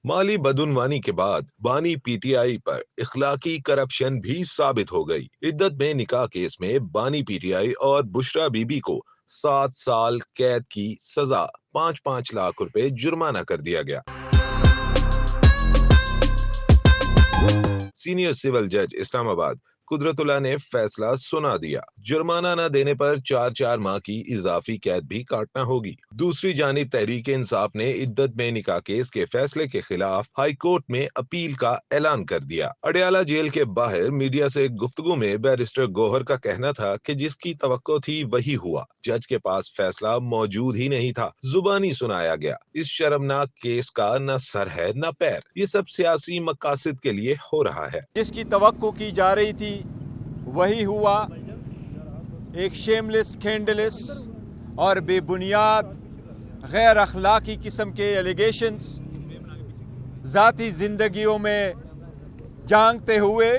माली बदउनवानी के बाद बानी पीटीआई पर इखलाकी करप्शन भी साबित हो गई। इद्दत में निकाह केस में बानी पीटीआई और बुशरा बीबी को 7 साल कैद की सजा, 5-5 लाख रुपए जुर्माना कर दिया गया। सीनियर सिविल जज इस्लामाबाद कुदरतुल्लाह ने फैसला सुना दिया। जुर्माना न देने पर 4-4 माह की इजाफी कैद भी काटना होगी। दूसरी जानिब तहरीक इंसाफ ने इद्दत में निकाह केस के फैसले के खिलाफ हाई कोर्ट में अपील का ऐलान कर दिया। अडयाला जेल के बाहर मीडिया से गुफ्तगू में बैरिस्टर गौहर का कहना था कि जिसकी तवक्को थी वही हुआ। जज के पास फैसला मौजूद ही नहीं था, जुबानी सुनाया गया। इस शर्मनाक केस का न सर है न पैर। ये सब सियासी मकासद के लिए हो रहा है। जिसकी तवक्को की जा रही थी वही हुआ। एक शेमलेस, स्कैंडलस और बेबुनियाद गैर अखलाकी किस्म के एलिगेशंस ज़ाती ज़िंदगियों में झांकते हुए,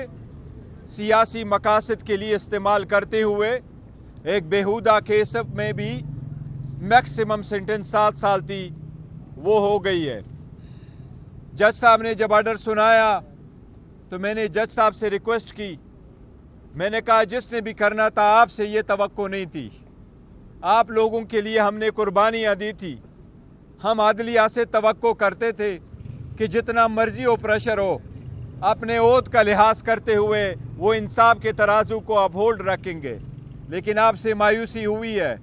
सियासी मकासद के लिए इस्तेमाल करते हुए एक बेहुदा केस में भी मैक्सिमम सेंटेंस 7 साल थी, वो हो गई है। जज साहब ने जब ऑर्डर सुनाया तो मैंने जज साहब से रिक्वेस्ट की। मैंने कहा जिसने भी करना था आपसे ये तवक्को नहीं थी। आप लोगों के लिए हमने कुर्बानियाँ दी थी। हम अदलिया से तवक्को करते थे कि जितना मर्जी हो, प्रेशर हो, अपने ओहद का लिहाज करते हुए वो इंसाफ के तराजू को अपहोल्ड रखेंगे, लेकिन आपसे मायूसी हुई है।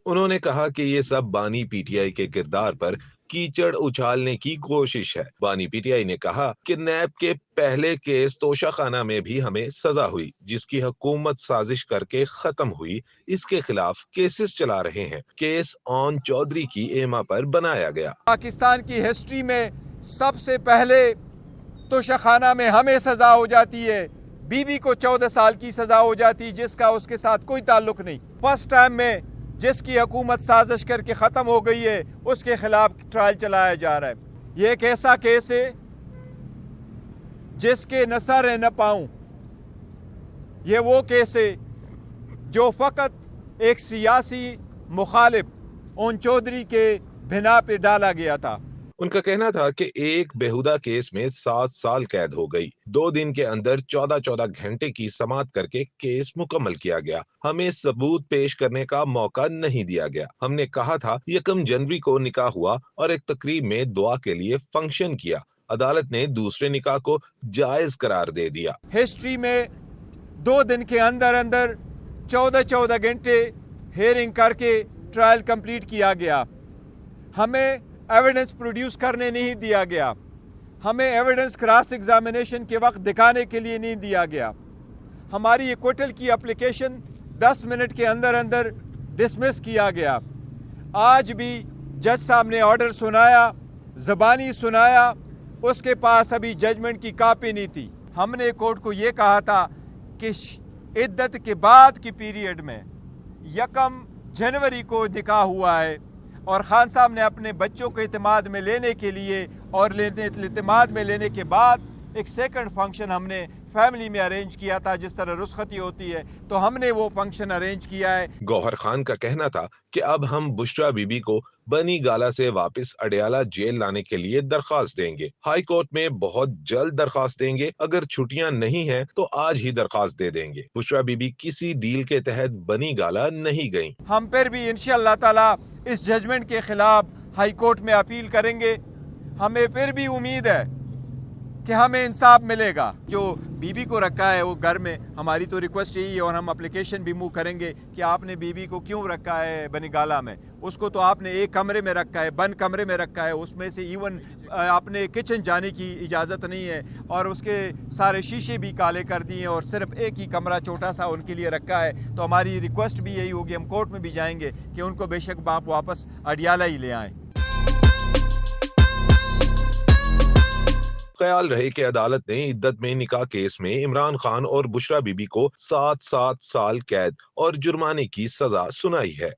उन्होंने कहा कि ये सब बानी पीटीआई के किरदार पर कीचड़ उछालने की कोशिश है। बानी पीटीआई ने कहा कि नैब के पहले केस तोशाखाना में भी हमें सजा हुई, जिसकी हुकूमत साजिश करके खत्म हुई। इसके खिलाफ केसेस चला रहे हैं। केस ऑन चौधरी की एमा पर बनाया गया। पाकिस्तान की हिस्ट्री में सबसे पहले तोशाखाना में हमें सजा हो जाती है, बीबी को 14 साल की सजा हो जाती, जिसका उसके साथ कोई ताल्लुक नहीं। फर्स्ट टाइम में जिसकी हुकूमत साजिश करके ख़त्म हो गई है, उसके खिलाफ ट्रायल चलाया जा रहा है। ये एक ऐसा केस है जिसके न सर है न पाँव। ये वो केस है जो फ़कत एक सियासी मुखालिफ ओन चौधरी के बिना पे डाला गया था। उनका कहना था कि एक बेहुदा केस में 7 साल कैद हो गई। 2 दिन के अंदर 14-14 घंटे की समाअत करके केस मुकम्मल किया गया। हमें सबूत पेश करने का मौका नहीं दिया गया। हमने कहा था 1 जनवरी को निकाह हुआ और एक तकरीब में दुआ के लिए फंक्शन किया। अदालत ने दूसरे निकाह को जायज करार दे दिया। हिस्ट्री में 2 दिन के अंदर अंदर 14-14 घंटे हेयरिंग करके ट्रायल कंप्लीट किया गया। हमें एविडेंस प्रोड्यूस करने नहीं दिया गया। हमें एविडेंस क्रॉस एग्जामिनेशन के वक्त दिखाने के लिए नहीं दिया गया। हमारी एक्विटल की एप्लीकेशन 10 मिनट के अंदर अंदर डिसमिस किया गया। आज भी जज साहब ने ऑर्डर सुनाया, ज़बानी सुनाया, उसके पास अभी जजमेंट की कॉपी नहीं थी। हमने कोर्ट को ये कहा था कि इद्दत के बाद की पीरियड में 1 जनवरी को निकाह हुआ है और खान साहब ने अपने बच्चों को इत्मीनान में लेने के लिए और इत्मीनान में लेने के बाद एक सेकंड फंक्शन हमने फैमिली में अरेंज किया था, जिस तरह रुस्खती होती है, तो हमने वो फंक्शन अरेंज किया है। गौहर खान का कहना था कि अब हम बुशरा बीबी को बनी गाला से वापस अडयाला जेल लाने के लिए दरखास्त देंगे। हाई कोर्ट में बहुत जल्द दरखास्त देंगे। अगर छुट्टियां नहीं हैं तो आज ही दरखास्त दे देंगे। बुशरा बीबी किसी डील के तहत बनी गाला नहीं गई। हम फिर भी इंशाअल्लाह ताला इस जजमेंट के खिलाफ हाई कोर्ट में अपील करेंगे। हमें फिर भी उम्मीद है कि हमें इंसाफ मिलेगा। जो बीबी को रखा है वो घर में, हमारी तो रिक्वेस्ट यही है और हम एप्लीकेशन भी मूव करेंगे कि आपने बीबी को क्यों रखा है बनीगाला में। उसको तो आपने एक कमरे में रखा है, बंद कमरे में रखा है, उसमें से इवन आपने किचन जाने की इजाज़त नहीं है और उसके सारे शीशे भी काले कर दिए और सिर्फ एक ही कमरा छोटा सा उनके लिए रखा है। तो हमारी रिक्वेस्ट भी यही होगी, हम कोर्ट में भी जाएंगे कि उनको बेशक बाप वापस अडयाला ही ले आएँ। ख्याल रहे कि अदालत ने इद्दत में निकाह केस में इमरान खान और बुशरा बीबी को 7-7 साल कैद और जुर्माने की सजा सुनाई है।